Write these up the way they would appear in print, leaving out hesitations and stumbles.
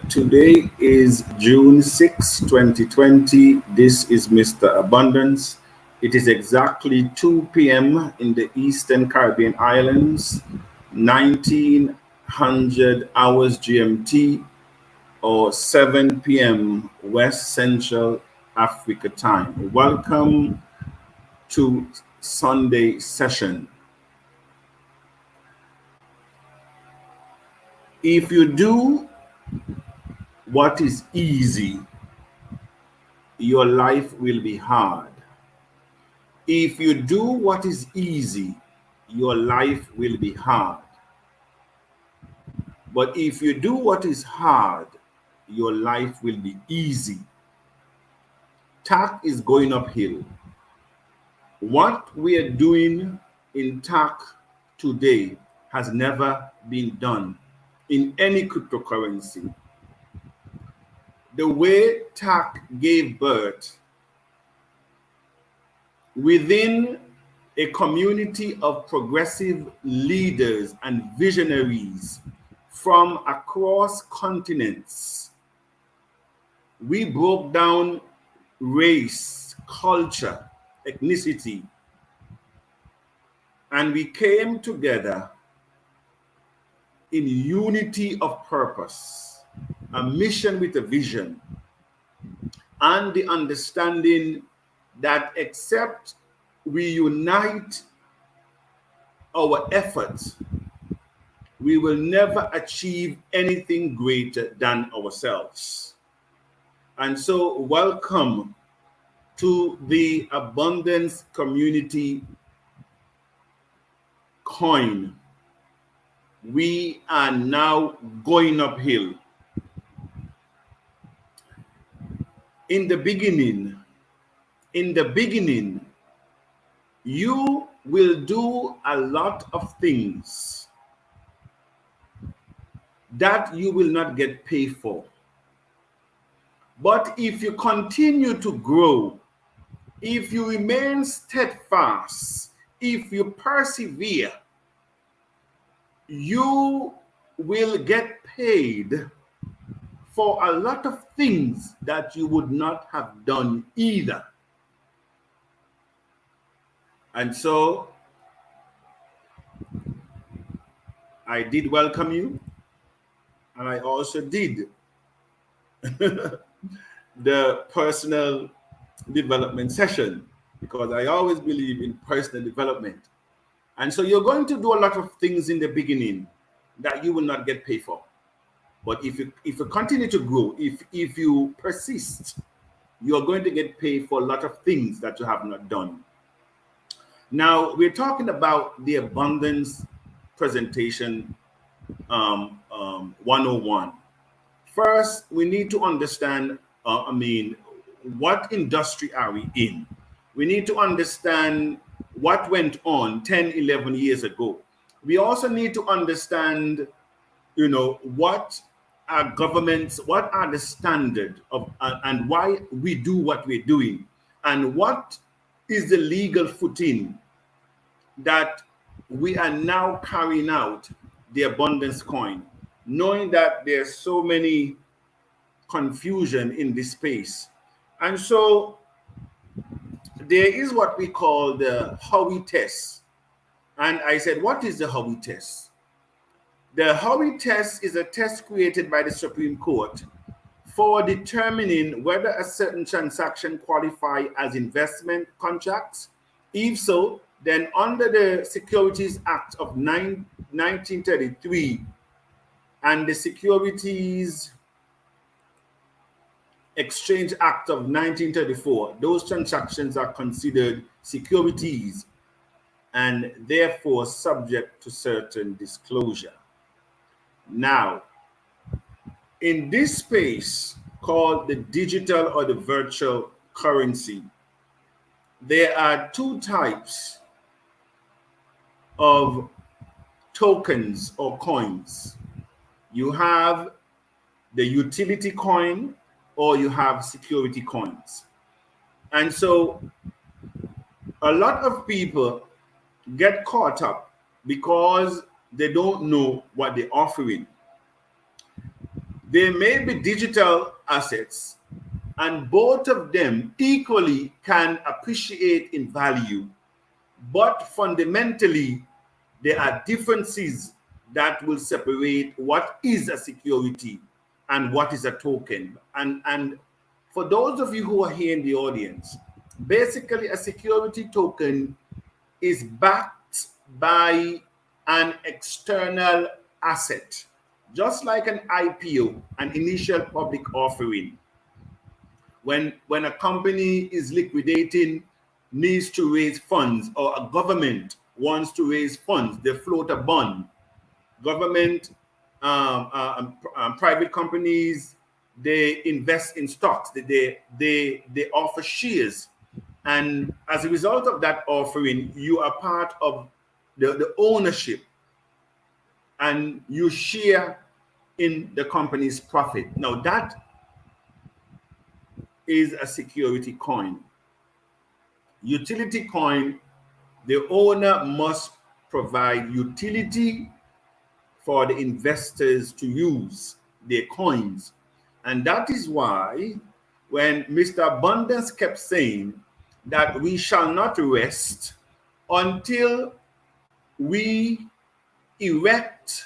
Today is June 6, 2020. This is Mr. Abundance. It is exactly 2 p.m. in the Eastern Caribbean Islands, 1900 hours GMT, or 7 p.m. West Central Africa time. Welcome to Sunday session. If you do what is easy, your life will be hard. If you do what is easy, your life will be hard. But if you do what is hard, your life will be easy. TACC is going uphill. What we are doing in TACC today has never been done in any cryptocurrency. The way TACC gave birth within a community of progressive leaders and visionaries from across continents, we broke down race, culture, ethnicity, and we came together in unity of purpose, a mission with a vision, and the understanding that except we unite our efforts, we will never achieve anything greater than ourselves. And so, welcome to the Abundance Community coin. We are now going uphill. In the beginning, you will do a lot of things that you will not get paid for. But if you continue to grow, if you remain steadfast, if you persevere, you will get paid for a lot of things that you would not have done either. And so I did welcome you, and I also did the personal development session, because I always believe in personal development. And so you're going to do a lot of things in the beginning that you will not get paid for. But if you continue to grow, if you persist, you're going to get paid for a lot of things that you have not done. Now, we're talking about the Abundance Presentation 101. First, we need to understand, what industry are we in? We need to understand what went on 10, 11 years ago. We also need to understand, what are governments, what are the standard of, and why we do what we're doing, and what is the legal footing that we are now carrying out the abundance coin, knowing that there's so many confusion in this space. And so there is what we call the Howey test. And I said, what is the Howey test? The Howey test is a test created by the Supreme Court for determining whether a certain transaction qualify as investment contracts. If so, then under the Securities Act of 1933 and the Securities Exchange Act of 1934, those transactions are considered securities and therefore subject to certain disclosure. Now, in this space called the digital or the virtual currency, there are two types of tokens or coins. You have the utility coin, or you have security coins. And so a lot of people get caught up because they don't know what they're offering. They may be digital assets, and both of them equally can appreciate in value, but fundamentally there are differences that will separate what is a security and what is a token. And for those of you who are here in the audience, basically a security token is backed by an external asset, just like an IPO, an initial public offering. When a company is liquidating, needs to raise funds, or a government wants to raise funds, they float a bond. Government, private companies, they invest in stocks. They offer shares, and as a result of that offering, you are part of the ownership, and you share in the company's profit. Now that is a security coin. Utility coin, the owner must provide utility for the investors to use their coins. And that is why when Mr. Abundance kept saying that we shall not rest until we erect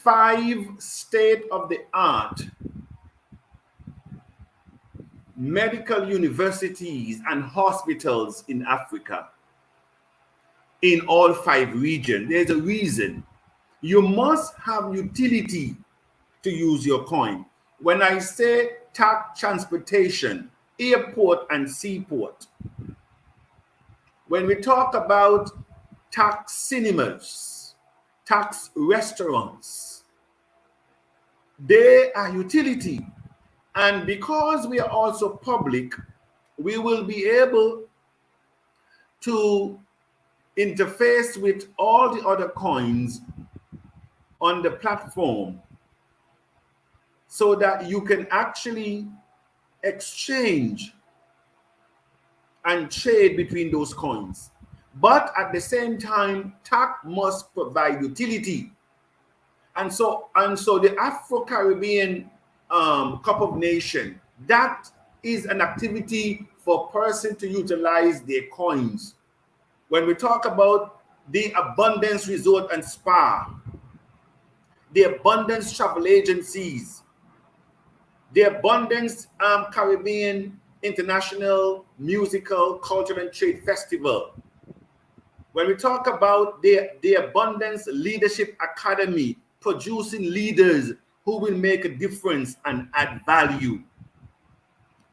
5 state-of-the-art medical universities and hospitals in Africa, in all 5 regions. There's a reason. You must have utility to use your coin. When I say TACC Transportation, airport and seaport, when we talk about TACC cinemas, TACC restaurants, they are utility. And because we are also public, we will be able to interface with all the other coins on the platform so that you can actually exchange and trade between those coins. But at the same time, TACC must provide utility. And so the Afro-Caribbean Cup of Nations, that is an activity for a person to utilize their coins. When we talk about the Abundance Resort and Spa, the Abundance Travel Agencies, the Abundance Caribbean International Musical, Cultural and Trade Festival, when we talk about the Abundance Leadership Academy, producing leaders who will make a difference and add value,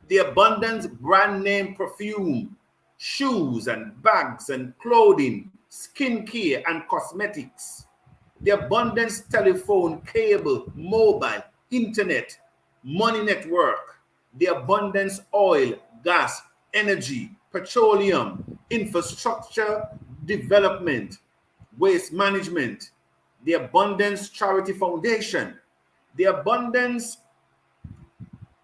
the Abundance brand name perfume, shoes and bags and clothing, skincare and cosmetics, the Abundance telephone, cable, mobile, internet, money network, the Abundance oil, gas, energy, petroleum, infrastructure development, waste management, the Abundance Charity Foundation, the Abundance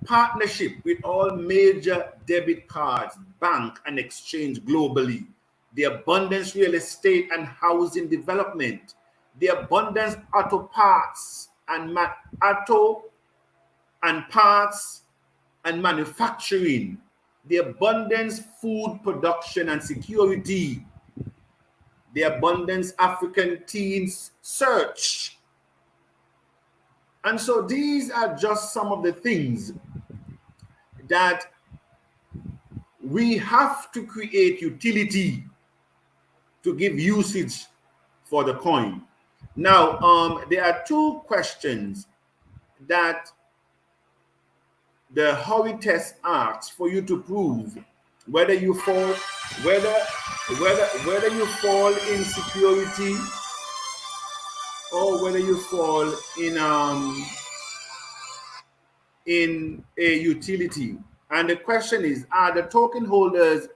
partnership with all major debit cards, bank and exchange globally, the Abundance Real Estate and Housing Development, the Abundance Auto Parts and Parts and Manufacturing, the Abundance Food Production and Security, the Abundance African Teens Search. And so these are just some of the things that we have to create utility to give usage for the coin. Now, there are 2 questions that the Hurry test asks for you to prove whether you fall, whether you fall in security or whether you fall in a utility. And the question is, are the token holders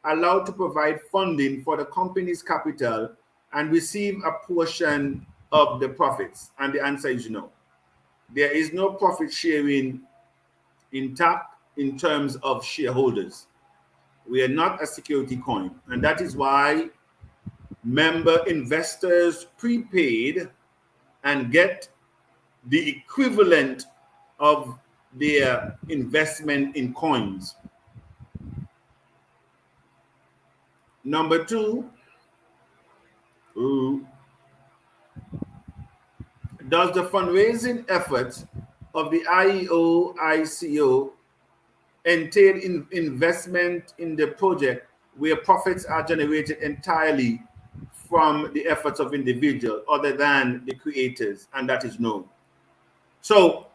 allowed to provide funding for the company's capital and receive a portion of the profits? And the answer is no. There is no profit sharing in TACC in terms of shareholders. We are not a security coin. And that is why member investors prepaid and get the equivalent of their investment in coins. Number two, does the fundraising efforts of the IEO, ICO entail investment in the project where profits are generated entirely from the efforts of individuals other than the creators? And that is no. So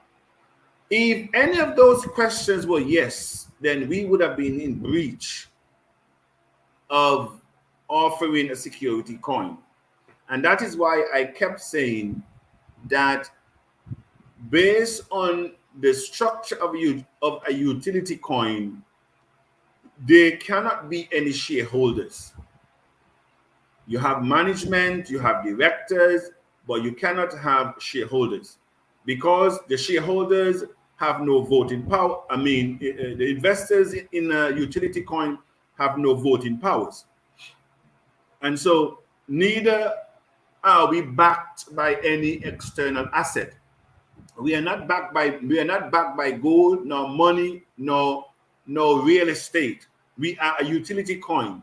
if any of those questions were yes, then we would have been in breach of offering a security coin. And that is why I kept saying that based on the structure of a utility coin, there cannot be any shareholders. You have management, you have directors, but you cannot have shareholders because the shareholders have no voting power. I mean, the investors in a utility coin have no voting powers. And so neither are we backed by any external asset. We are not backed by gold, nor money, nor real estate. We are a utility coin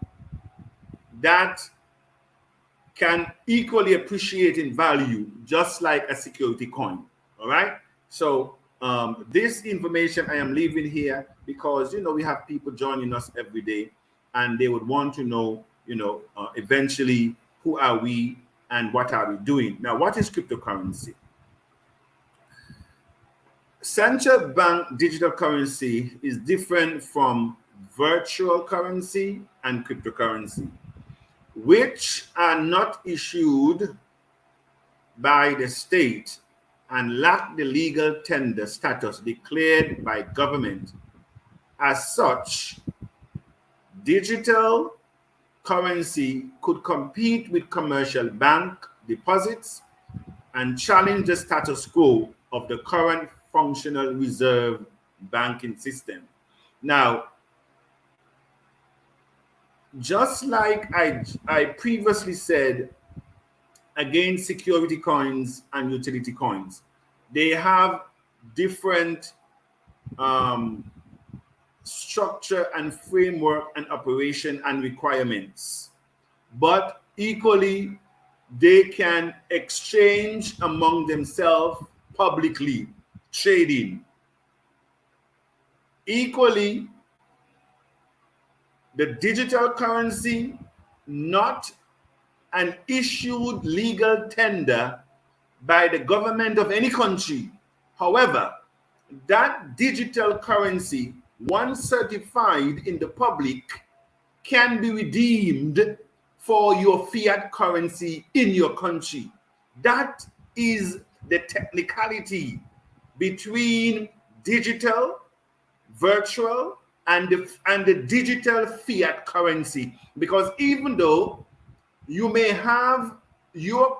that can equally appreciate in value, just like a security coin. All right. So this information I am leaving here because we have people joining us every day, and they would want to know, eventually, who are we and what are we doing? Now, what is cryptocurrency? Central bank digital currency is different from virtual currency and cryptocurrency, which are not issued by the state and lack the legal tender status declared by government. As such, digital currency could compete with commercial bank deposits and challenge the status quo of the current functional reserve banking system. Now, just like I previously said against security coins and utility coins, they have different structure and framework and operation and requirements, but equally they can exchange among themselves publicly, trading. Equally, the digital currency, not an issued legal tender by the government of any country. However, that digital currency, once certified in the public, can be redeemed for your fiat currency in your country. That is the technicality between digital, virtual, and the digital fiat currency. Because even though you may have your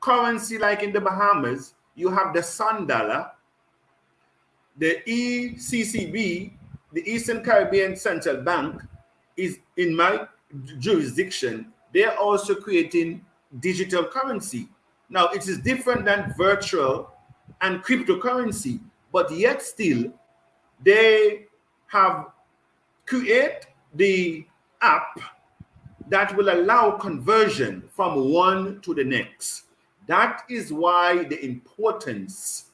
currency like in the Bahamas, you have the Sun Dollar, the ECCB, the Eastern Caribbean Central Bank, is in my jurisdiction. They're also creating digital currency. Now, it is different than virtual and cryptocurrency, but yet still, they have created the app that will allow conversion from one to the next. That is why the importance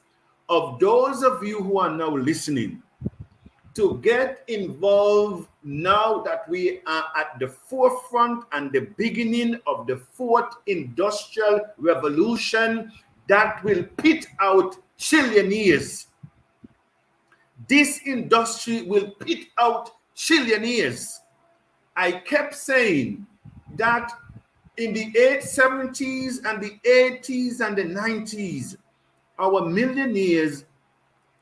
of those of you who are now listening to get involved now that we are at the forefront and the beginning of the fourth industrial revolution that will pit out trillionaires. This industry will pit out trillionaires. I kept saying that in the 70s and the 80s and the 90s, our millionaires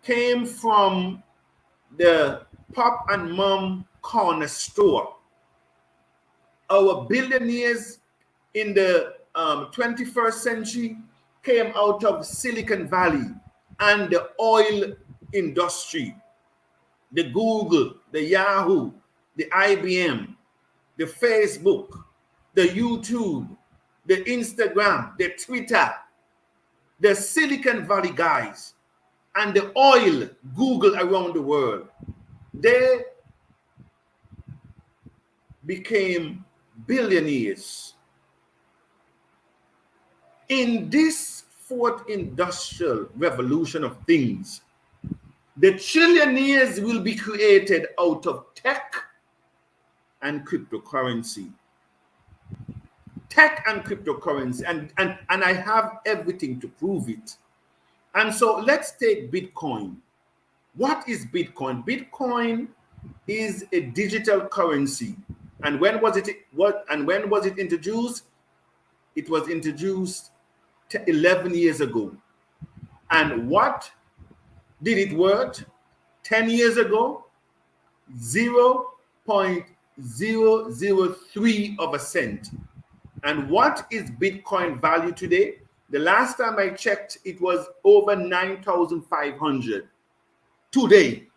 came from the pop and mom corner store. Our billionaires in the 21st century came out of Silicon Valley and the oil industry, the Google, the Yahoo, the IBM, the Facebook, the YouTube, the Instagram, the Twitter, the Silicon Valley guys. and the oil Google around the world, they became billionaires. In this fourth industrial revolution of things, the trillionaires will be created out of tech and cryptocurrency. Tech and cryptocurrency, and I have everything to prove it. And so let's take Bitcoin. What is Bitcoin? Bitcoin is a digital currency. And when was it introduced? It was introduced 11 years ago. And what did it worth 10 years ago? 0.003 of a cent. And what is Bitcoin value today? The last time I checked, it was over 9,500. Today,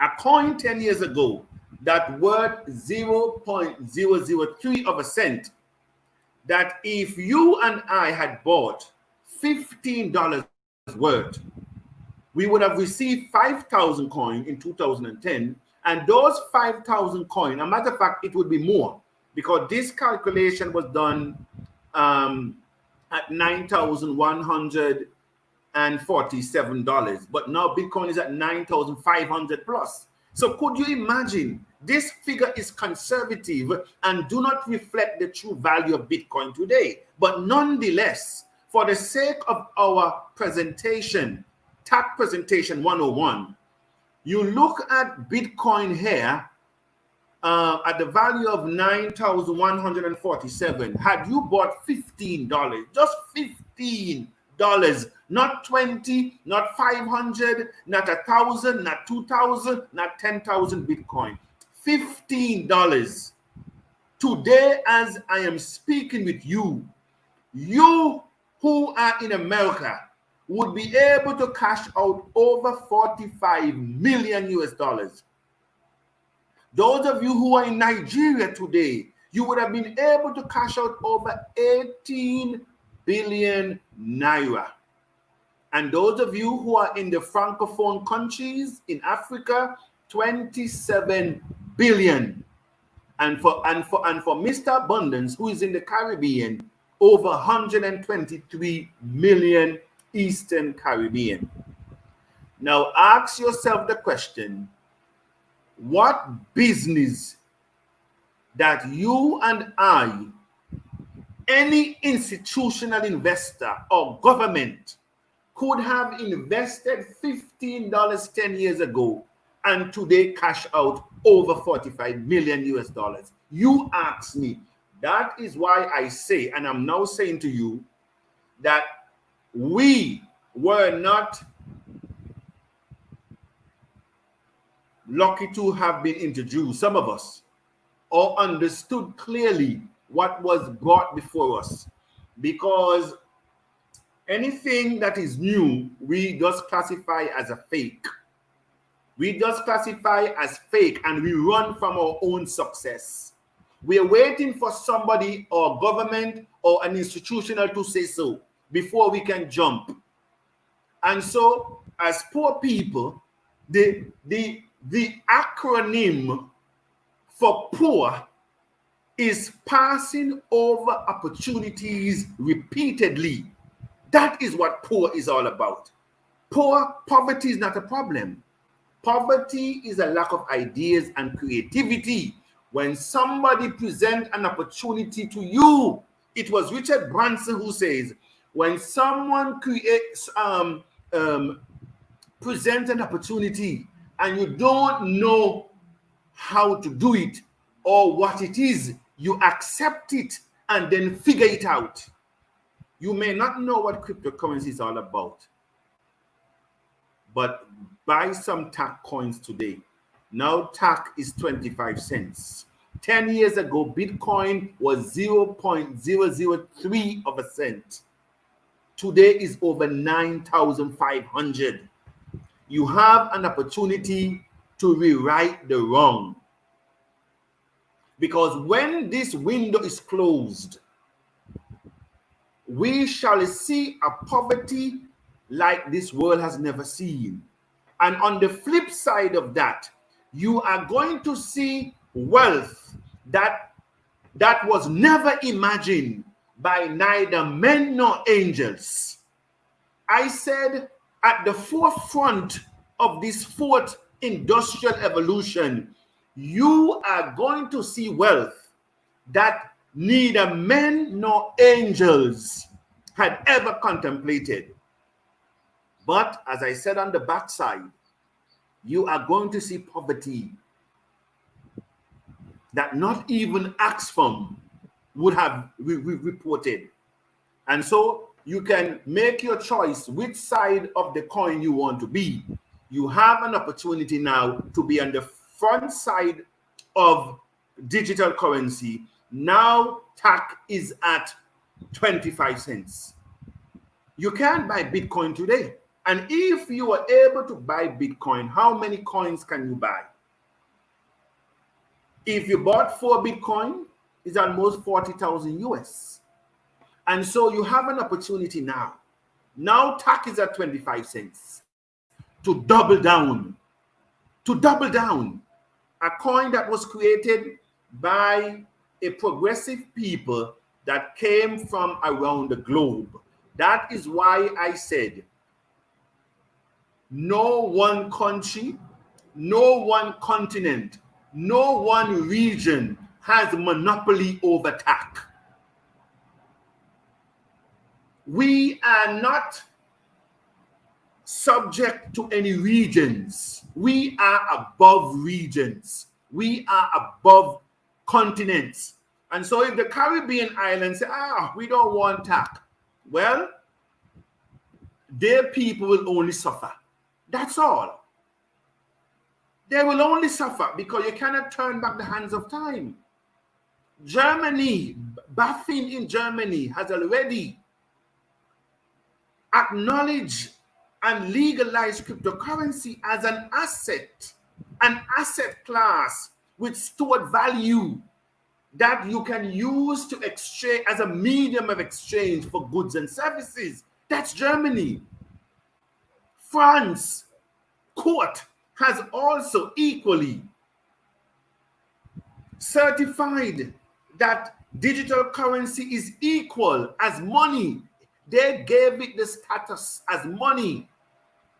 a coin 10 years ago that worth 0.003 of a cent, that if you and I had bought $15 worth, we would have received 5,000 coins in 2010, and those 5,000 coins, a matter of fact, it would be more, because this calculation was done at $9,147, but now Bitcoin is at 9,500 plus. So could you imagine? This figure is conservative and do not reflect the true value of Bitcoin today. But nonetheless, for the sake of our presentation, TACC Presentation 101, you look at Bitcoin here at the value of 9,147. Had you bought $15, just $15, not 20, not 500, not 1,000, not 2,000, not 10,000 Bitcoin, $15. Today, as I am speaking with you, you who are in America would be able to cash out over 45 million US dollars. Those of you who are in Nigeria today, you would have been able to cash out over 18 billion naira. And those of you who are in the Francophone countries in Africa, 27 billion. And for Mr. Abundance, who is in the Caribbean, over 123 million Eastern Caribbean. Now ask yourself the question, what business that you and I, any institutional investor or government, could have invested $15 10 years ago and today cash out over 45 million US dollars? You ask me. That is why I say, and I'm now saying to you, that we were not lucky to have been introduced, some of us, or understood clearly what was brought before us, because anything that is new, we just classify as a fake. We just classify as fake and we run from our own success. We are waiting for somebody or government or an institutional to say so before we can jump. And so, as poor people, the acronym for poor is passing over opportunities repeatedly. That is what poor is all about. Poverty is not a problem. Poverty is a lack of ideas and creativity. When somebody presents an opportunity to you, it was Richard Branson who says, when someone presents an opportunity and you don't know how to do it or what it is, you accept it and then figure it out. You may not know what cryptocurrency is all about, but buy some TACC coins today. Now TACC is 25 cents. 10 years ago, Bitcoin was 0.003 of a cent. Today is over 9,500. You have an opportunity to rewrite the wrong. Because when this window is closed, we shall see a poverty like this world has never seen. And on the flip side of that, you are going to see wealth that was never imagined by neither men nor angels. I said at the forefront of this fourth industrial evolution, you are going to see wealth that neither men nor angels had ever contemplated. But as I said on the backside, you are going to see poverty that not even Oxfam would have reported. And so you can make your choice which side of the coin you want to be. You have an opportunity now to be on the front side of digital currency. Now TACC is at 25 cents. You can buy Bitcoin today. And if you are able to buy Bitcoin, how many coins can you buy? If you bought 4 Bitcoin, it's almost 40,000 US. And so you have an opportunity now. Now TACC is at 25 cents to double down. To double down. A coin that was created by a progressive people that came from around the globe. That is why I said, no one country, no one continent, no one region has monopoly over TACC. We are not subject to any regions. We are above regions. We are above continents. And so if the Caribbean islands say, we don't want TACC, well, their people will only suffer. That's all. They will only suffer because you cannot turn back the hands of time. Germany, BaFin in Germany has already acknowledged and legalized cryptocurrency as an asset class with stored value that you can use to exchange as a medium of exchange for goods and services. That's Germany. France court has also equally certified that digital currency is equal as money. They gave it the status as money.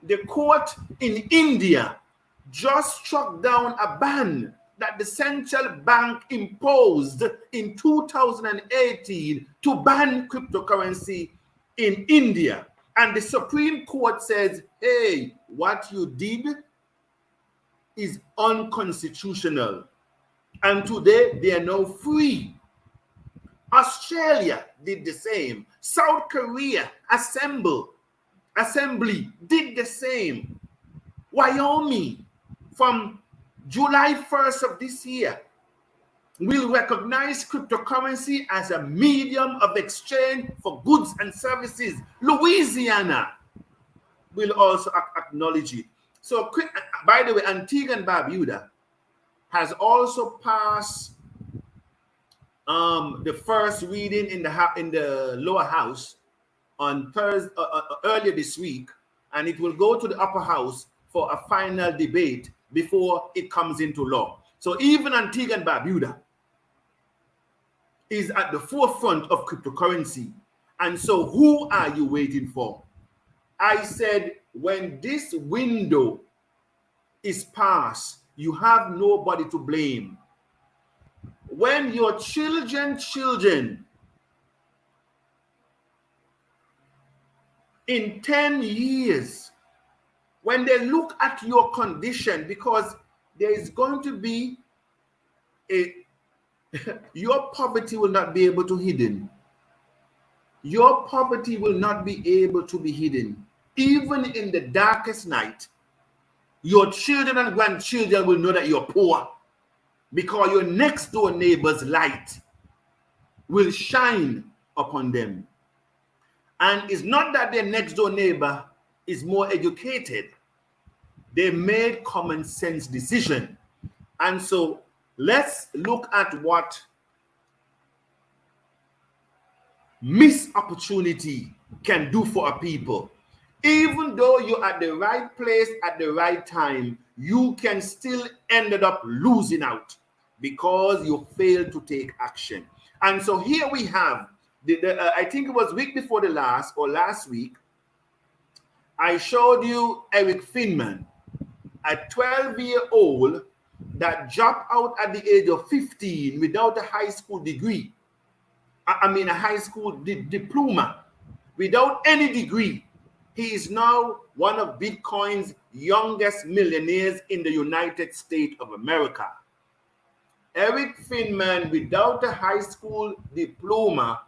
The court in India just struck down a ban that the central bank imposed in 2018 to ban cryptocurrency in India. And the Supreme Court says, hey, what you did is unconstitutional. And today they are now free. Australia did the same. South Korea Assembly did the same. Wyoming, from July 1st of this year, will recognize cryptocurrency as a medium of exchange for goods and services. Louisiana will also acknowledge it. So, by the way, Antigua and Barbuda has also passed the first reading in the lower house on Thursday earlier this week, and it will go to the upper house for a final debate before it comes into law. So even Antigua and Barbuda is at the forefront of cryptocurrency. And so who are you waiting for? I said, when this window is passed, you have nobody to blame. When your children in 10 years, when they look at your condition, because there is going to be your poverty will not be able to hidden. Your poverty will not be able to be hidden. Even in the darkest night, your children and grandchildren will know that you're poor, because your next door neighbor's light will shine upon them. And it's not that their next door neighbor is more educated. They made common sense decision. And so let's look at what missed opportunity can do for a people. Even though you're at the right place at the right time, you can still ended up losing out because you failed to take action. And so here we have, I think it was week before the last or last week, I showed you Eric Finman, a 12-year-old that dropped out at the age of 15 without a high school degree. I mean, a high school diploma, without any degree. He is now one of Bitcoin's youngest millionaires in the United States of America. Eric Finman, without a high school diploma,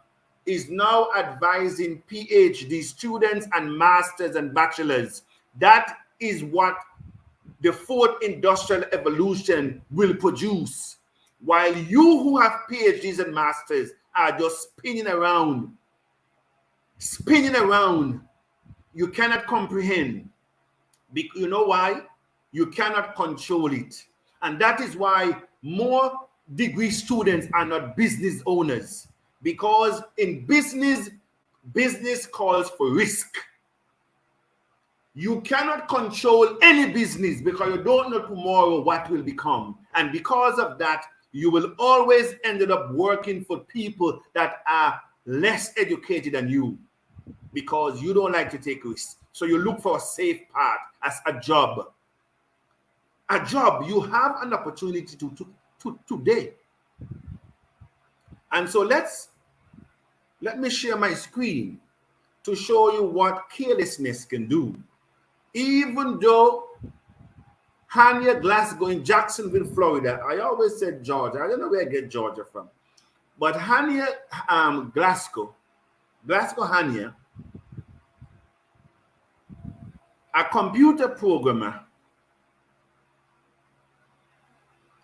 is now advising PhD students and masters and bachelors. That is what the fourth industrial evolution will produce. While you who have PhDs and masters are just spinning around, you cannot comprehend. You know why? You cannot control it. And that is why more degree students are not business owners. Because in business calls for risk. You cannot control any business because you don't know tomorrow what will become. And because of that, you will always end up working for people that are less educated than you because you don't like to take risks. So you look for a safe path as a job. A job, you have an opportunity to today. And so let me share my screen to show you what carelessness can do. Even though Hania Glasgow in Jacksonville, Florida, I always said Georgia. I don't know where I get Georgia from. But Hania Glasgow Hania, a computer programmer,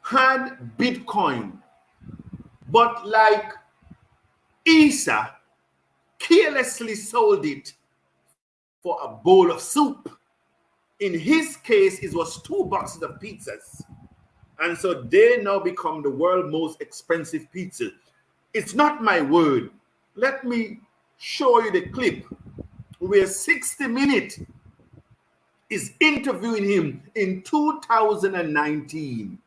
had Bitcoin, but like Isa, carelessly sold it for a bowl of soup. In his case, it was 2 boxes of pizzas. And so they now become the world's most expensive pizza. It's not my word. Let me show you the clip where 60 Minutes is interviewing him in 2019.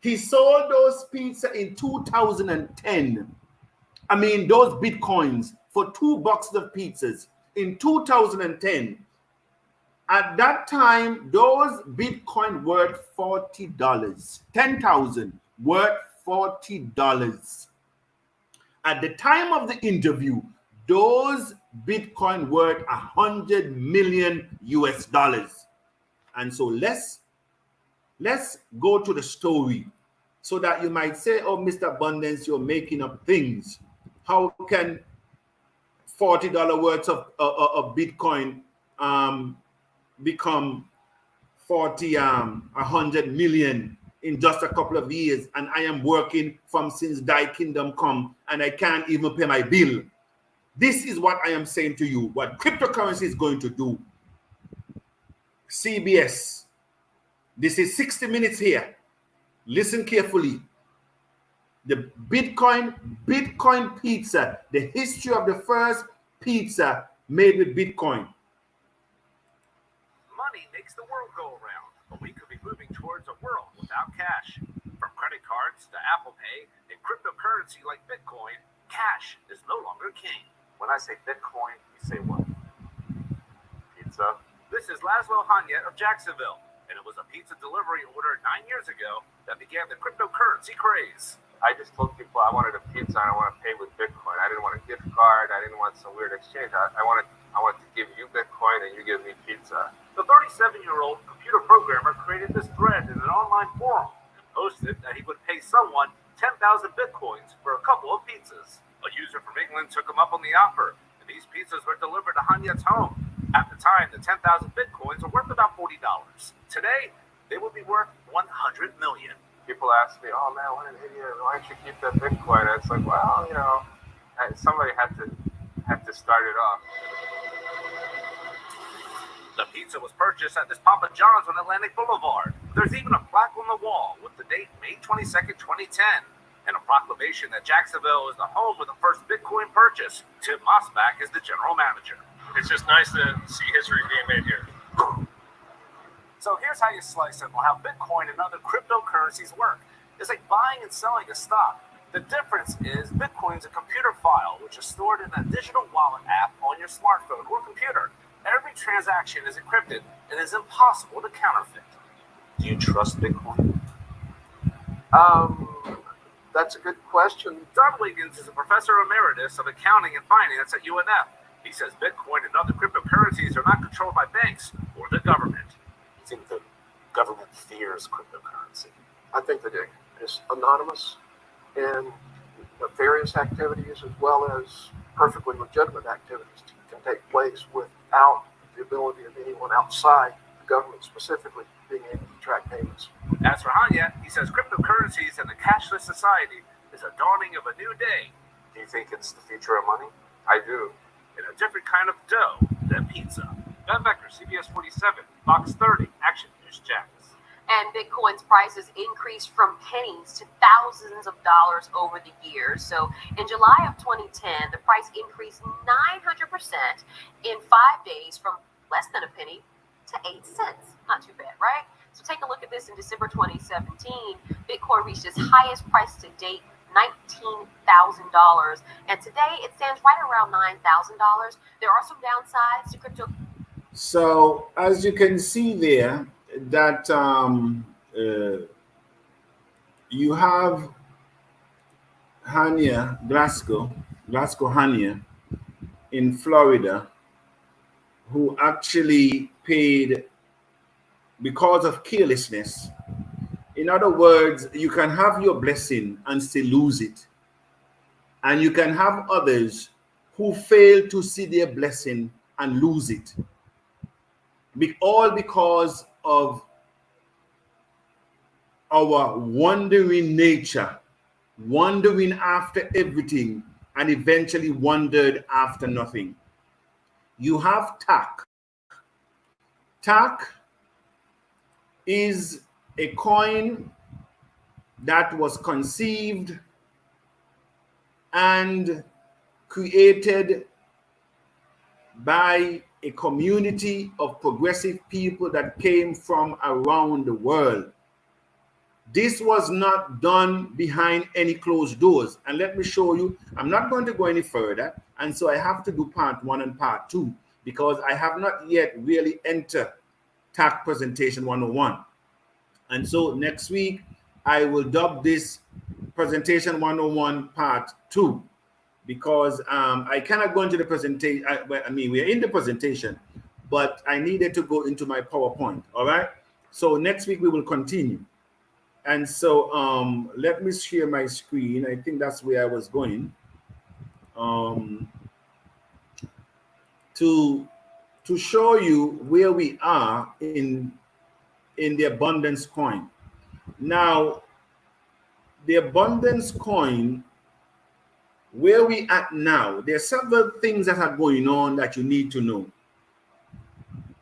He sold those pizza in 2010. I mean, those Bitcoins for 2 boxes of pizzas in 2010. At that time, those Bitcoin worth $40. 10,000 worth $40. At the time of the interview, those Bitcoin worth 100 million US dollars. And so let's go to the story so that you might say, oh, Mr. Abundance, you're making up things. How can $40 worth of Bitcoin become 100 million in just a couple of years, and I am working from since thy kingdom come, and I can't even pay my bill? This is what I am saying to you, what cryptocurrency is going to do. CBS, this is 60 Minutes here. Listen carefully. The Bitcoin pizza, the history of the first pizza made with Bitcoin. Money makes the world go around, but we could be moving towards a world without cash. From credit cards to Apple Pay and cryptocurrency like Bitcoin, cash is no longer king. When I say Bitcoin, you say what? Pizza? This is Laszlo Hanya of Jacksonville, and it was a pizza delivery order 9 years ago that began the cryptocurrency craze. I just told people I wanted a pizza and I want to pay with Bitcoin. I didn't want a gift card. I didn't want some weird exchange. I wanted to give you Bitcoin and you give me pizza. The 37-year-old computer programmer created this thread in an online forum and posted that he would pay someone 10,000 Bitcoins for a couple of pizzas. A user from England took him up on the offer, and these pizzas were delivered to Hanyat's home. At the time, the 10,000 Bitcoins were worth about $40. Today, they would be worth $100 million. People ask me, oh man, what an idiot, why don't you keep that Bitcoin? And it's like, well, you know, somebody had to start it off. The pizza was purchased at this Papa John's on Atlantic Boulevard. There's even a plaque on the wall with the date May 22nd, 2010, and a proclamation that Jacksonville is the home of the first Bitcoin purchase. Tim Mosbach is the general manager. it's just nice to see history being made here. So here's how you slice it on how Bitcoin and other cryptocurrencies work. It's like buying and selling a stock. The difference is Bitcoin is a computer file, which is stored in a digital wallet app on your smartphone or computer. Every transaction is encrypted and is impossible to counterfeit. Do you trust Bitcoin? That's a good question. Don Wiggins is a professor emeritus of accounting and finance at UNF. He says Bitcoin and other cryptocurrencies are not controlled by banks or the government. I think the government fears cryptocurrency. I think that it is anonymous and nefarious activities as well as perfectly legitimate activities can take place without the ability of anyone outside the government specifically being able to track payments. As for Hanya, he says cryptocurrencies and the cashless society is a dawning of a new day. Do you think it's the future of money? I do. In a different kind of dough than pizza. Ben Becker, CBS 47, Fox 30, Action News Jax. And Bitcoin's prices increased from pennies to thousands of dollars over the years. So in July of 2010, the price increased 900% in 5 days from less than a penny to 8 cents. Not too bad, right? So take a look at this. In December 2017, Bitcoin reached its highest price to date, $19,000. And today it stands right around $9,000. There are some downsides to crypto. So as you can see there, that you have Hanya, Glasgow Hanya in Florida, who actually paid because of carelessness. In other words, you can have your blessing and still lose it. And you can have others who fail to see their blessing and lose it. All because of our wandering nature, wandering after everything, and eventually wandered after nothing. You have TACC. TACC is a coin that was conceived and created by a community of progressive people that came from around the world. This was not done behind any closed doors. And let me show you, I'm not going to go any further. And so I have to do part 1 and part 2 because I have not yet really entered TACC Presentation 101. And so next week, I will dub this Presentation 101 part 2. Because I cannot go into the presentation. I mean, we are in the presentation, but I needed to go into my PowerPoint. All right. So next week we will continue. And so let me share my screen. I think that's where I was going. To show you where we are in the abundance coin. Now, the abundance coin. Where we at now, there are several things that are going on that you need to know.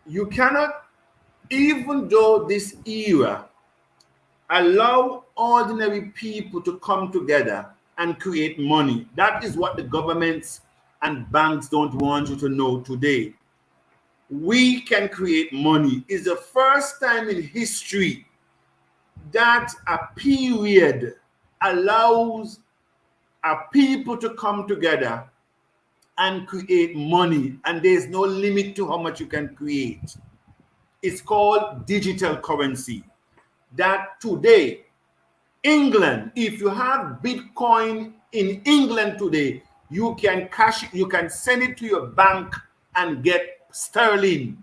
You cannot, even though this era allow ordinary people to come together and create money. That is what the governments and banks don't want you to know today. We can create money. It's the first time in history that a period allows people to come together and create money, and there's no limit to how much you can create. It's called digital currency. That today, England, if you have Bitcoin in England today, you can cash it, you can send it to your bank and get sterling.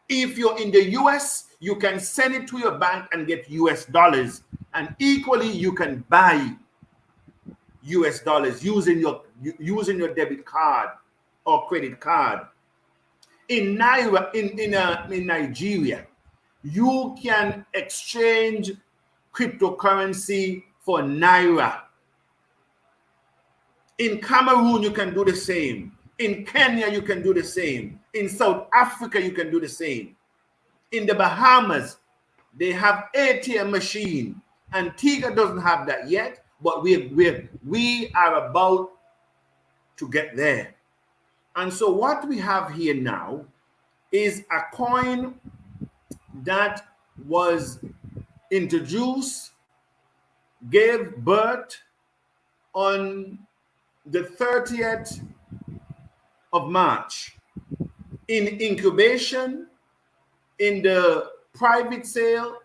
If you're in the US, you can send it to your bank and get US dollars. And equally, you can buy US dollars using your debit card or credit card. In Nigeria, you can exchange cryptocurrency for naira. In Cameroon, you can do the same. In Kenya, you can do the same. In South Africa, you can do the same. In the Bahamas, they have ATM machine. Antigua doesn't have that yet, but we are about to get there. And so what we have here now is a coin that was introduced, gave birth on the 30th of March, in incubation, in the private sale,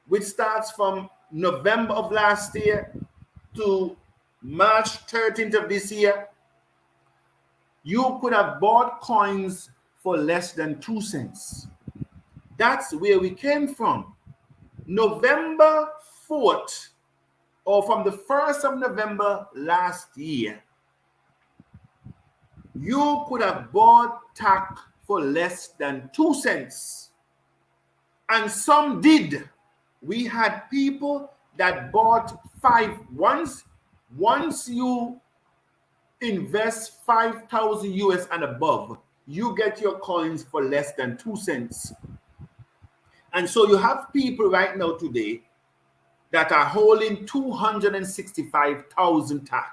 which starts from November of last year to March 13th of this year. You could have bought coins for less than 2 cents. That's where we came from. November 4th, or from the 1st of November last year, you could have bought TACC for less than 2 cents. And some did. We had people that bought once you invest 5,000 US and above, you get your coins for less than 2 cents. And so you have people right now today that are holding 265,000 TACC.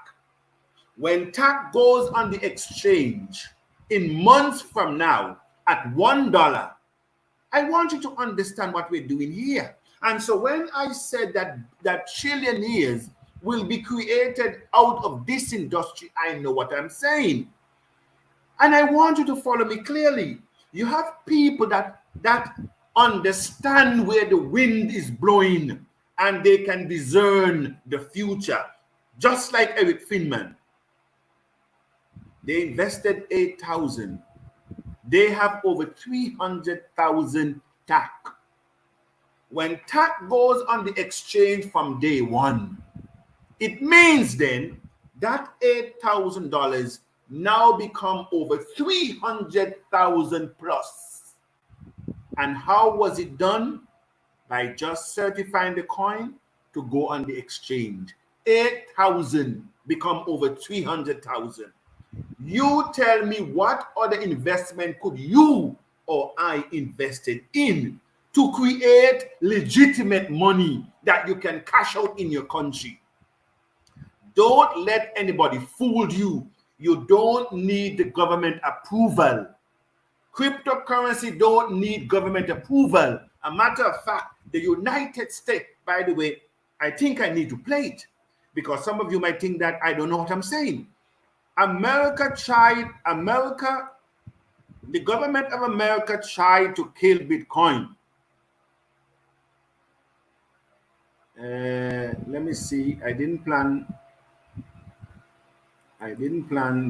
When TACC goes on the exchange in months from now at $1, I want you to understand what we're doing here. And so when I said that trillionaires will be created out of this industry, I know what I'm saying. And I want you to follow me clearly. You have people that understand where the wind is blowing and they can discern the future, just like Eric Finman. They invested 8,000. They have over 300,000 TACC. When TACC goes on the exchange from day one, it means then that $8,000 now become over 300,000 plus. And how was it done? By just certifying the coin to go on the exchange. 8,000 become over 300,000. You tell me, what other investment could you or I invested in to create legitimate money that you can cash out in your country? Don't let anybody fool you. You don't need the government approval. Cryptocurrency don't need government approval. A matter of fact, the United States, by the way, I think I need to play it because some of you might think that I don't know what I'm saying. The government of America tried to kill Bitcoin. Let me see. I didn't plan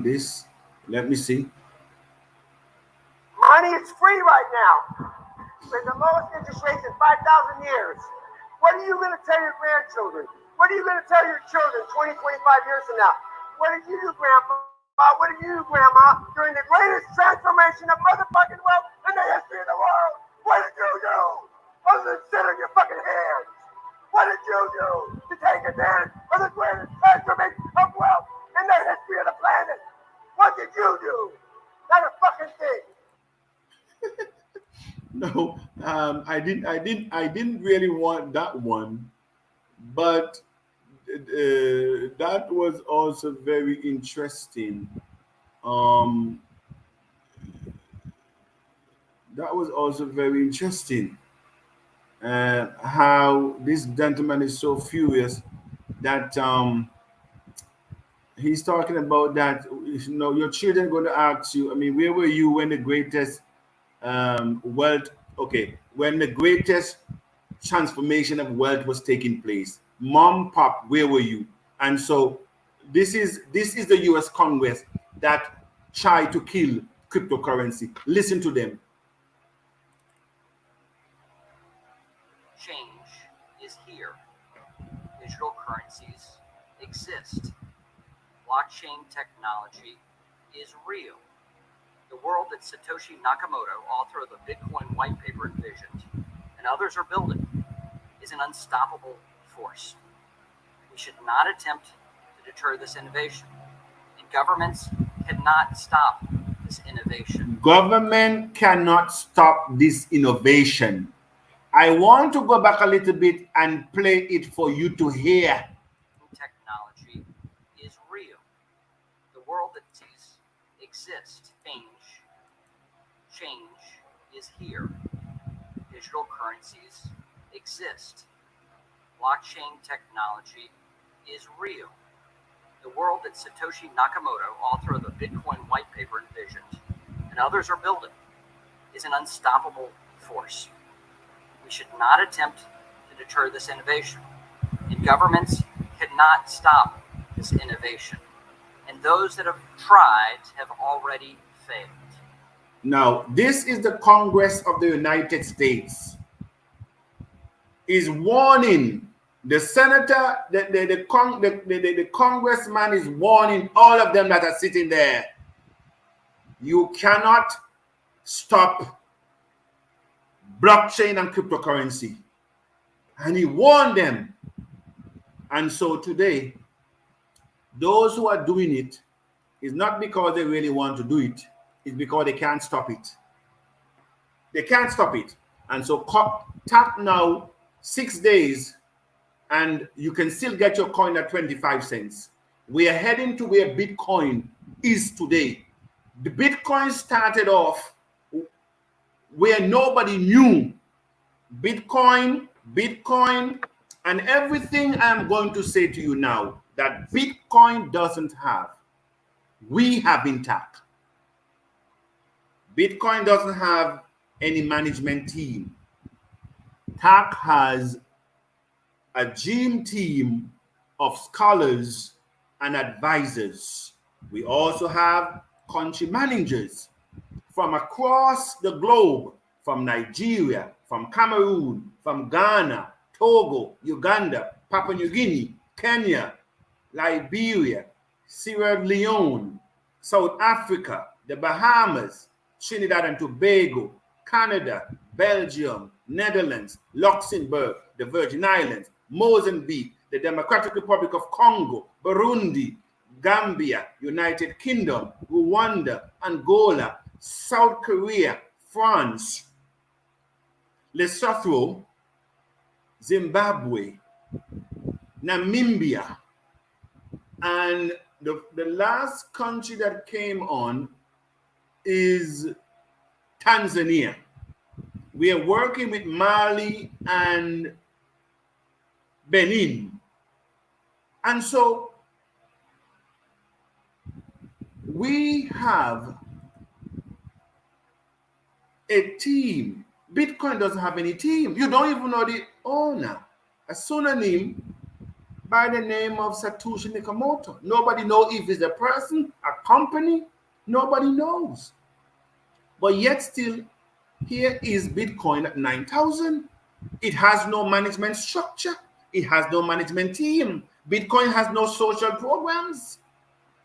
this. Let me see. Money is free right now. With the lowest interest rates in 5,000 years. What are you going to tell your grandchildren? What are you going to tell your children 20, 25 years from now? What did you do, Grandpa? What did you do, Grandma, during the greatest transformation of motherfucking wealth in the history of the world? What did you do? Other than sit on your fucking hands. What did you do to take advantage of the greatest transformation of wealth in the history of the planet? What did you do? Not a fucking thing. No, I didn't really want that one, but that was also very interesting. That was also very interesting. How this gentleman is so furious that he's talking about that. You know, your children going to ask you. I mean, where were you when the greatest wealth? Okay, when the greatest transformation of wealth was taking place, Mom, Pop, where were you? And so this is the U.S. Congress that tried to kill cryptocurrency. Listen to them. Change is here. Digital currencies exist. Blockchain technology is real. The world that Satoshi Nakamoto, author of the Bitcoin white paper, envisioned, and others are building, is an unstoppable force. We should not attempt to deter this innovation, and governments cannot stop this innovation. Government cannot stop this innovation. I want to go back a little bit and play it for you to hear. Technology is real. The world that sees exist. Change is here. Digital currencies exist. Blockchain technology is real. The world that Satoshi Nakamoto, author of the Bitcoin white paper, envisioned, and others are building, is an unstoppable force. We should not attempt to deter this innovation, and governments cannot stop this innovation. And those that have tried have already failed. Now, this is the Congress of the United States is warning the senator, the congressman is warning all of them that are sitting there. You cannot stop blockchain and cryptocurrency. And he warned them. And so today, those who are doing it is not because they really want to do it. It's because they can't stop it. They can't stop it. And so tap now 6 days and you can still get your coin at 25 cents. We are heading to where Bitcoin is today. The Bitcoin started off where nobody knew. Bitcoin, and everything I'm going to say to you now that Bitcoin doesn't have, we have in TACC. Bitcoin doesn't have any management team. TACC has a dream team of scholars and advisors. We also have country managers from across the globe, from Nigeria, from Cameroon, from Ghana, Togo, Uganda, Papua New Guinea, Kenya, Liberia, Sierra Leone, South Africa, the Bahamas, Trinidad and Tobago, Canada, Belgium, Netherlands, Luxembourg, the Virgin Islands, Mozambique, the Democratic Republic of Congo, Burundi, Gambia, United Kingdom, Rwanda, Angola, South Korea, France, Lesotho, Zimbabwe, Namibia, and the last country that came on is Tanzania. We are working with Mali and Benin. And so we have a team. Bitcoin doesn't have any team. You don't even know the owner. A pseudonym by the name of Satoshi Nakamoto. Nobody knows if it's a person, a company. Nobody knows. But yet still, here is Bitcoin at 9,000. It has no management structure. It has no management team. Bitcoin has no social programs.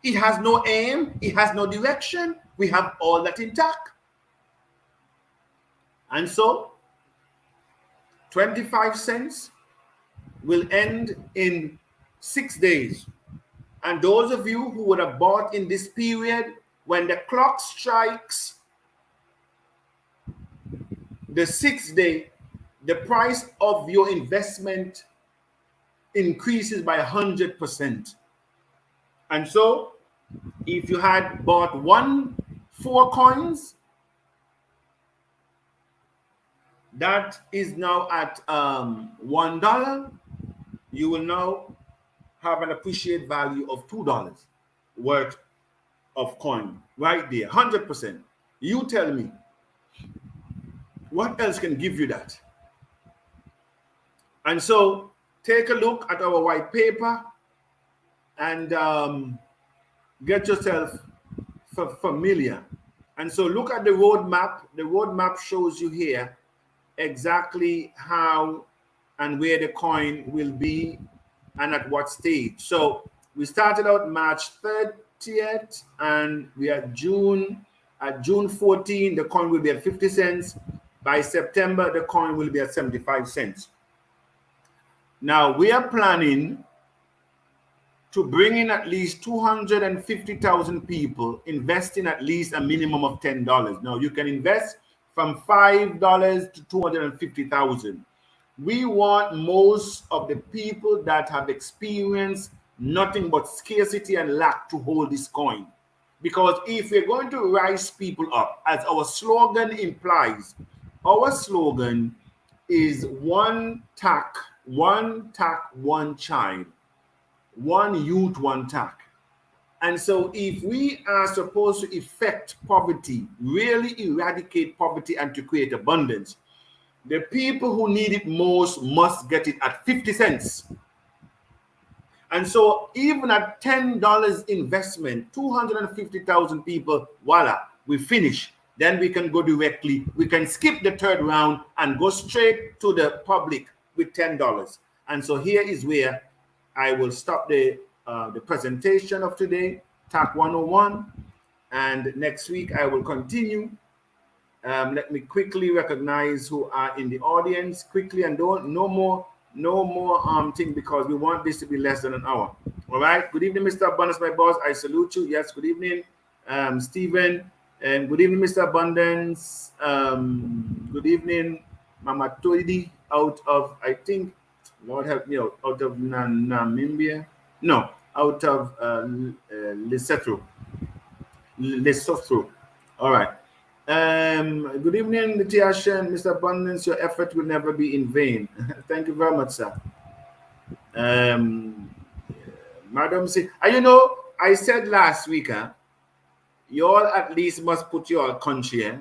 It has no aim. It has no direction. We have all that intact. And so, 25 cents will end in 6 days. And those of you who would have bought in this period, when the clock strikes the 6th day, the price of your investment increases by 100%. And so, if you had bought 4 coins, that is now at $1. You will now have an appreciated value of $2 worth of coin right there, 100%. You tell me, what else can give you that? And so take a look at our white paper and get yourself familiar. And so look at the roadmap. The roadmap shows you here exactly how and where the coin will be and at what stage. So we started out March 30th and we are June. At June 14, the coin will be at 50 cents. By September, the coin will be at 75 cents. Now we are planning to bring in at least 250,000 people investing at least a minimum of $10. Now you can invest from $5 to 250,000. We want most of the people that have experienced nothing but scarcity and lack to hold this coin. Because if we're going to rise people up, as our slogan implies, our slogan is one TACC, one child, one youth, one TACC. And so if we are supposed to effect poverty, really eradicate poverty and to create abundance, the people who need it most must get it at 50 cents. And so even at $10 investment, 250,000 people, voila, we finish. Then we can go directly, we can skip the third round and go straight to the public with $10. And so here is where I will stop the presentation of today, TACC 101. And next week I will continue. Let me quickly recognize who are in the audience quickly, and no more thing, because we want this to be less than an hour. All right. Good evening, Mr. Abundance, my boss. I salute you. Yes. Good evening, Stephen, and good evening, Mr. Abundance. Good evening, Mama Toidi, out of, I think, Lord help me out of Namibia. No, out of Lesotho. All right. Good evening, Tiasha and Mr. Abundance. Your effort will never be in vain. Thank you very much, sir. Madam, you know, I said last week, you all at least must put your country,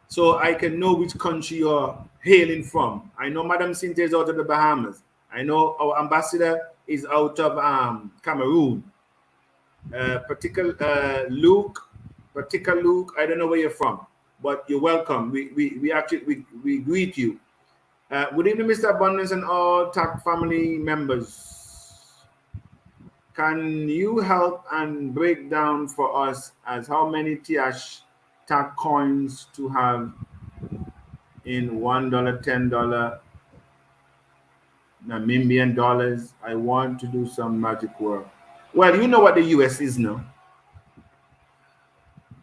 so I can know which country you're hailing from. I know Madam Cynthia is out of the Bahamas. I know our ambassador is out of Cameroon. Luke, I don't know where you're from, but you're welcome. We actually greet you. Good evening, Mr. Abundance and all TACC family members. Can you help and break down for us as how many TACC coins to have in $1, $10 Namibian dollars? I want to do some magic work. Well, you know what the US is now.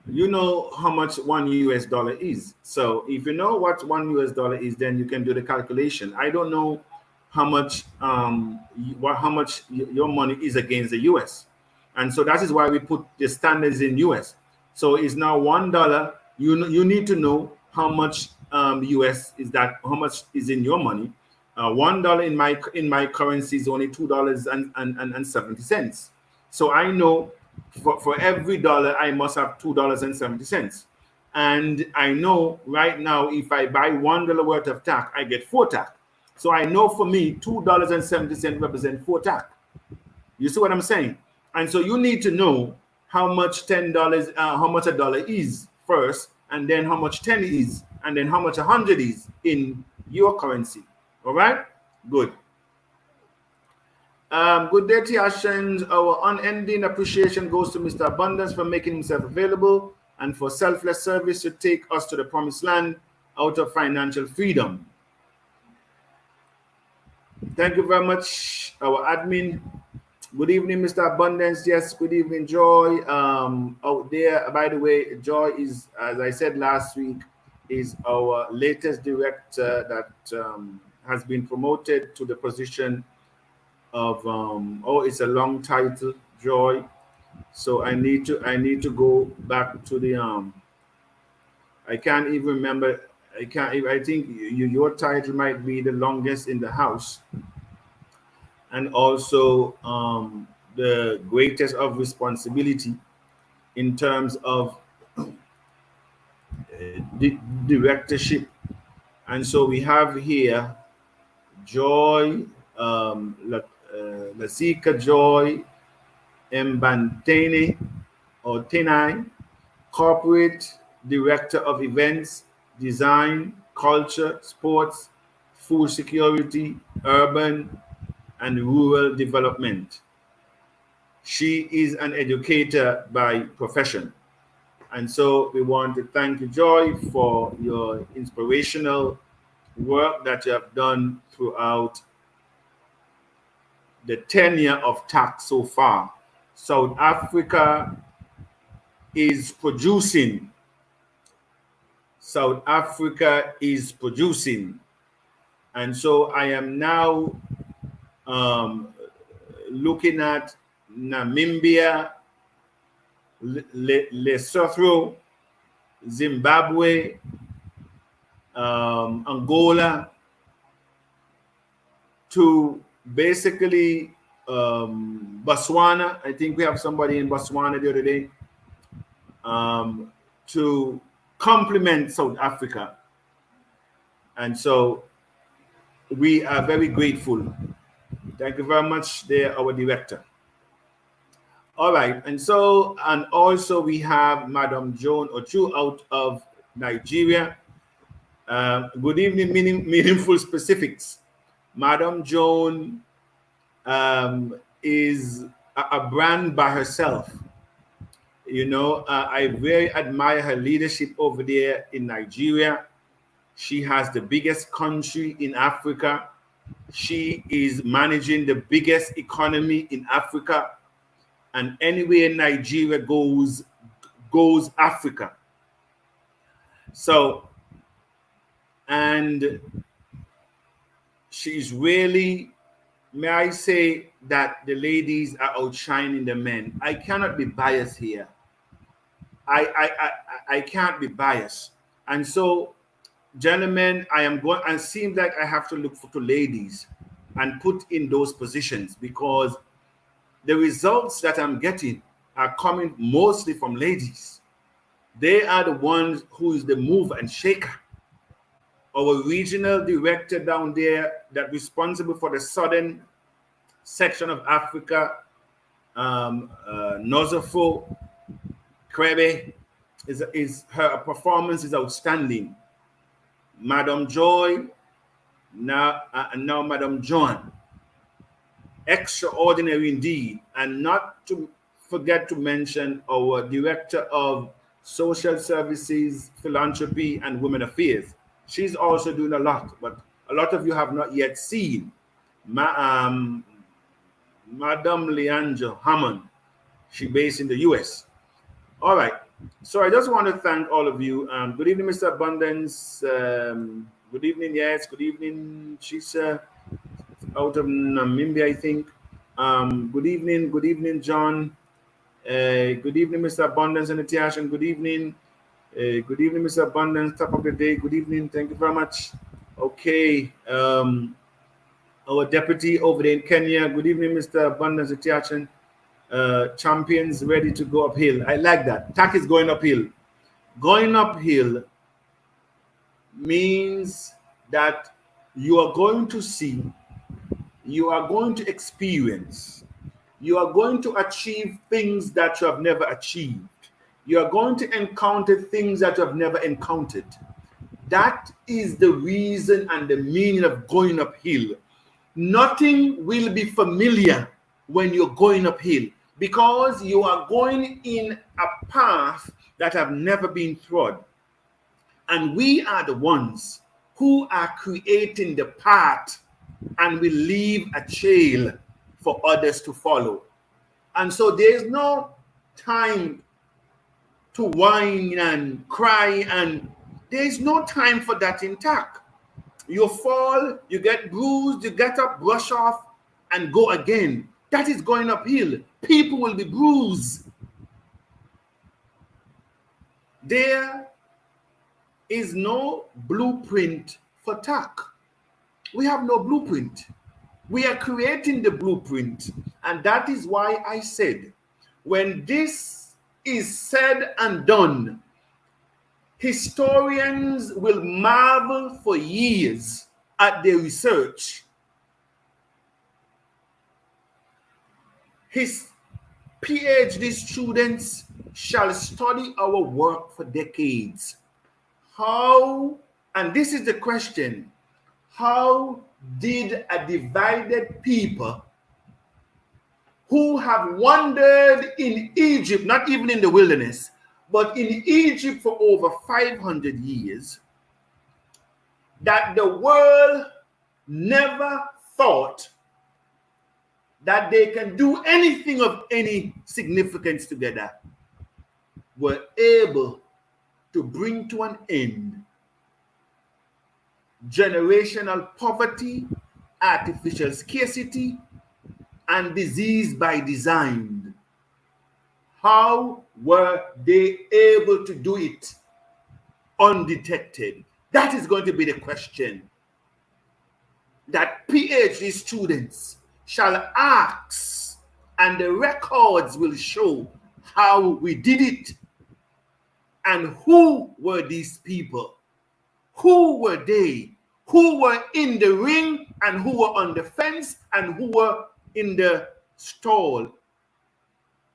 You know how much $1 US is. So if you know what $1 US is, then you can do the calculation. I don't know how much your money is against the US, and so that is why we put the standards in US. So it's now $1. You need to know how much US is that. How much is in your money? $1 in my currency is only $2.70. So I know for every dollar I must have $2.70, and I know right now if I buy $1 worth of TACC, I get 4 TACC. So I know for me $2.70 represent 4 TACC. You see what I'm saying? And so you need to know how much $10, how much a dollar is first, and then how much 10 is, and then how much 100 is in your currency. All right, good. Good day, Tiashans. Our unending appreciation goes to Mr. Abundance for making himself available and for selfless service to take us to the promised land out of financial freedom. Thank you very much, our admin. Good evening, Mr. Abundance. Yes, good evening, Joy. Out there, by the way, Joy is, as I said last week, is our latest director that has been promoted to the position of it's a long title, Joy. So I need to go back to the I can't even remember. I think your title might be the longest in the house, and also the greatest of responsibility in terms of directorship. And so we have here Joy, Lasika Joy Mbantene or Tenai, Corporate Director of Events, Design, Culture, Sports, Food Security, Urban and Rural Development. She is an educator by profession. And so we want to thank you, Joy, for your inspirational work that you have done throughout the tenure of TACC so far. South Africa is producing. South Africa is producing. And so I am now looking at Namibia Lesotho, Zimbabwe, Angola, to basically Botswana. I think we have somebody in Botswana the other day, to complement South Africa. And so we are very grateful. Thank you very much there, our director. All right, and also we have Madam Joan Ochu out of Nigeria. Good evening, meaningful specifics. Madam Joan is a brand by herself. You know, I very admire her leadership over there in Nigeria. She has the biggest country in Africa. She is managing the biggest economy in Africa. And anywhere Nigeria goes Africa. So, and she's really, may I say that the ladies are outshining the men. I cannot be biased here. I can't be biased. And so, gentlemen, I am going, and it seems like I have to look for ladies and put in those positions, because the results that I'm getting are coming mostly from ladies. They are the ones who is the mover and shaker. Our regional director down there that responsible for the southern section of Africa, Nozofo Krebe, is her performance is outstanding. Madam Joy, now Madam Joan. Extraordinary indeed. And not to forget to mention our Director of Social Services, Philanthropy, and Women Affairs. She's also doing a lot, but a lot of you have not yet seen. Madam Leandra Hammond. She's based in the US. All right. So I just want to thank all of you. Good evening, Mr. Abundance. Good evening, yes. Good evening, Chisa, out of Namibia, I think. Good evening, John. Good evening, Mr. Abundance and Atiash, and good evening. Good evening, Mr. Abundance. Top of the day. Good evening. Thank you very much. Okay. Our deputy over there in Kenya. Good evening, Mr. Abundance Atiash. Champions ready to go uphill. I like that. TACC is going uphill. Going uphill means that you are going to see, you are going to experience, you are going to achieve things that you have never achieved. You are going to encounter things that you have never encountered. That is the reason and the meaning of going uphill. Nothing will be familiar when you're going uphill, because you are going in a path that have never been trod. And we are the ones who are creating the path, and we leave a trail for others to follow. And so there's no time to whine and cry, and there's no time for that in TACC. You fall, you get bruised, you get up, brush off, and go again. That is going uphill. People will be bruised. There is no blueprint for TACC. We have no blueprint. We are creating the blueprint. And that is why I said, when this is said and done, historians will marvel for years at their research. His PhD students shall study our work for decades. How, and this is the question, how did a divided people who have wandered in Egypt, not even in the wilderness, but in Egypt for over 500 years, that the world never thought that they can do anything of any significance together, were able to bring to an end generational poverty, artificial scarcity, and disease by design. How were they able to do it undetected? That is going to be the question that PhD students shall ask, and the records will show how we did it. And who were these people? Who were they? Who were in the ring and who were on the fence and who were in the stall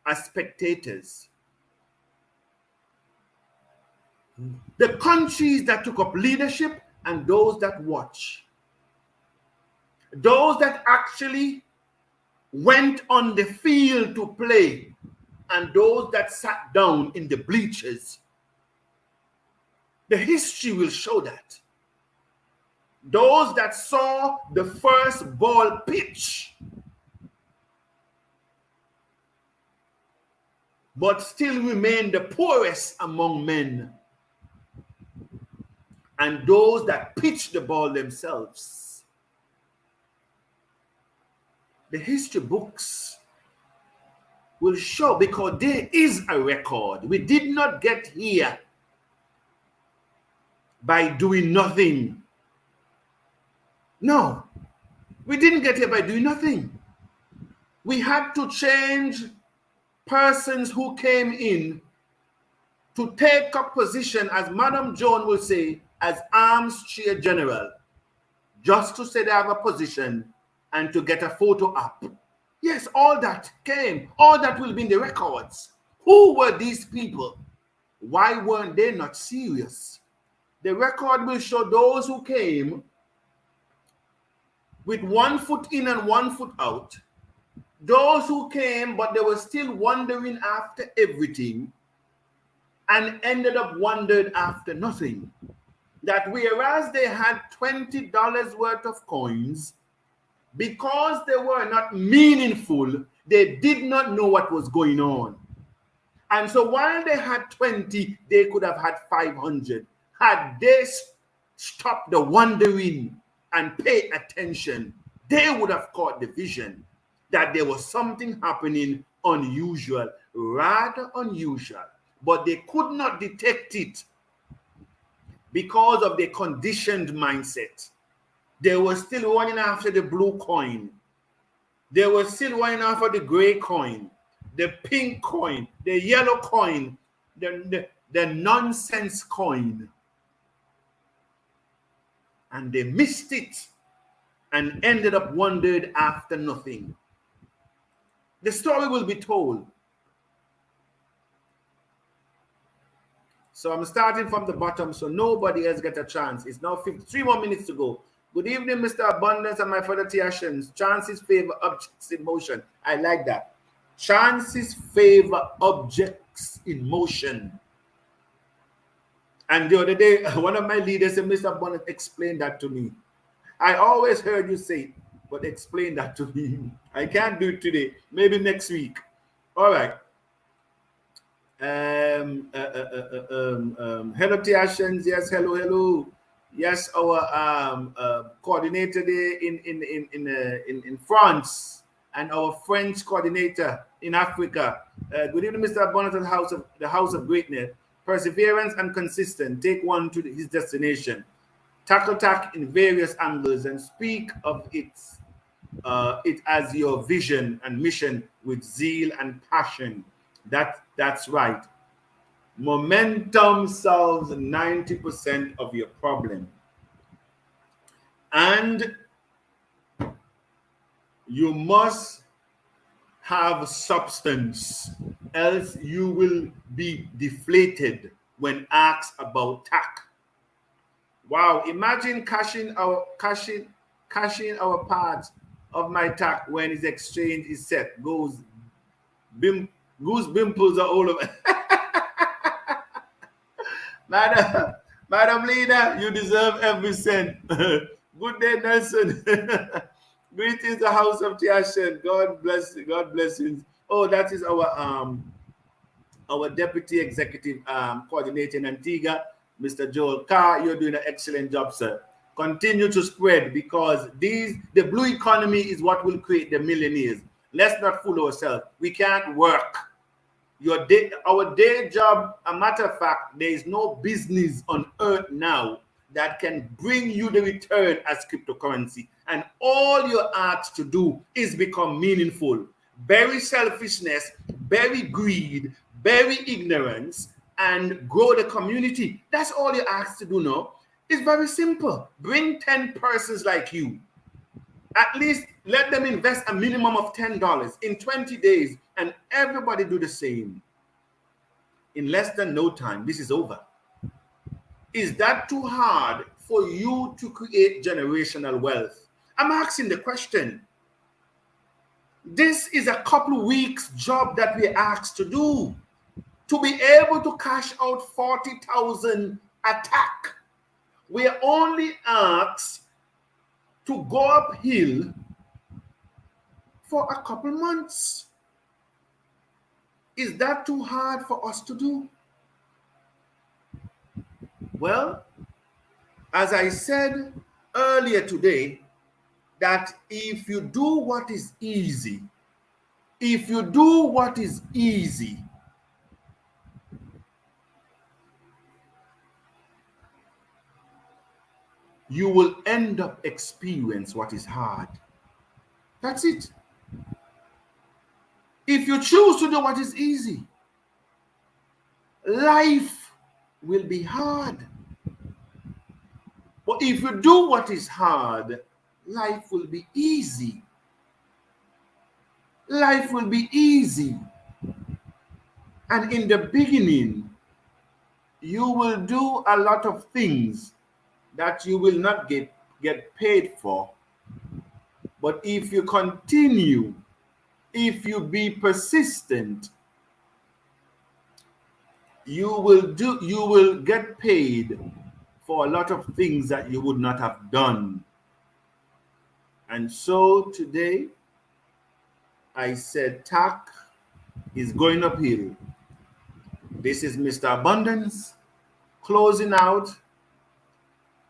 as spectators? The countries that took up leadership and those that watch. Those that actually went on the field to play and those that sat down in the bleachers. The history will show that. Those that saw the first ball pitch but still remain the poorest among men, and those that pitched the ball themselves. The history books will show, because there is a record. We did not get here by doing nothing. No, we didn't get here by doing nothing. We had to change persons who came in to take up position, as Madam Joan will say, as arms chair general, just to say they have a position and to get a photo up. Yes, all that came. All that will be in the records. Who were these people? Why weren't they not serious? The record will show those who came with 1 foot in and 1 foot out. Those who came, but they were still wandering after everything and ended up wandering after nothing. That whereas they had $20 worth of coins, because they were not meaningful, they did not know what was going on. And so while they had 20, they could have had 500. Had they stopped the wandering and paid attention, they would have caught the vision that there was something happening unusual, rather unusual. But they could not detect it because of their conditioned mindset. They were still running after the blue coin. They were still running after the gray coin, the pink coin, the yellow coin, the nonsense coin. And they missed it and ended up wandering after nothing. The story will be told. So I'm starting from the bottom, so nobody else gets a chance. It's now 53 more minutes to go. Good evening, Mr. Abundance and my fellow Tiashans. Chances favor objects in motion. I like that. Chances favor objects in motion. And the other day, one of my leaders said, Mr. Abundance, explain that to me. I always heard you say it, but explain that to me. I can't do it today. Maybe next week. All right. Hello, Tiashans. Yes, hello. Yes, our coordinator there in France, and our French coordinator in Africa. Good evening, Mr. Abundant, the House of Greatness. Perseverance and consistent. Take one to his destination. Tackle TACC in various angles and speak of it as your vision and mission with zeal and passion. That's right. Momentum solves 90% of your problem. And you must have substance, else you will be deflated when asked about TACC. Wow, imagine cashing our parts of my TACC when his exchange is set. Goose bimples are all over. Madam Leader, you deserve every cent. Good day, Nelson. Greetings, the House of Tiashen. God bless you. Oh, that is our Deputy Executive Coordinator in Antigua, Mr. Joel Carr. You're doing an excellent job, sir. Continue to spread, because the blue economy is what will create the millionaires. Let's not fool ourselves. We can't work. Our day job, a matter of fact, there is no business on earth now that can bring you the return as cryptocurrency. And all you're asked to do is become meaningful. Bury selfishness, bury greed, bury ignorance, and grow the community. That's all you're asked to do now. It's very simple. Bring 10 persons like you. At least let them invest a minimum of $10 in 20 days, and everybody do the same. In less than no time, this is over. Is that too hard for you to create generational wealth? I'm asking the question. This is a couple weeks job that we're asked to do. To be able to cash out 40,000 a TACC, we're only asked to go uphill for a couple months. Is that too hard for us to do? Well, as I said earlier today, that if you do what is easy, you will end up experience what is hard. That's it. If you choose to do what is easy, life will be hard. But if you do what is hard, life will be easy. Life will be easy. And in the beginning, you will do a lot of things that you will not get paid for. But if you continue, if you be persistent, you will get paid for a lot of things that you would not have done. And so today, I said TACC is going uphill. This is Mr. Abundance closing out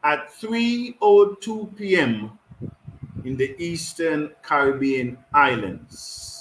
at 3:02 p.m. in the Eastern Caribbean islands.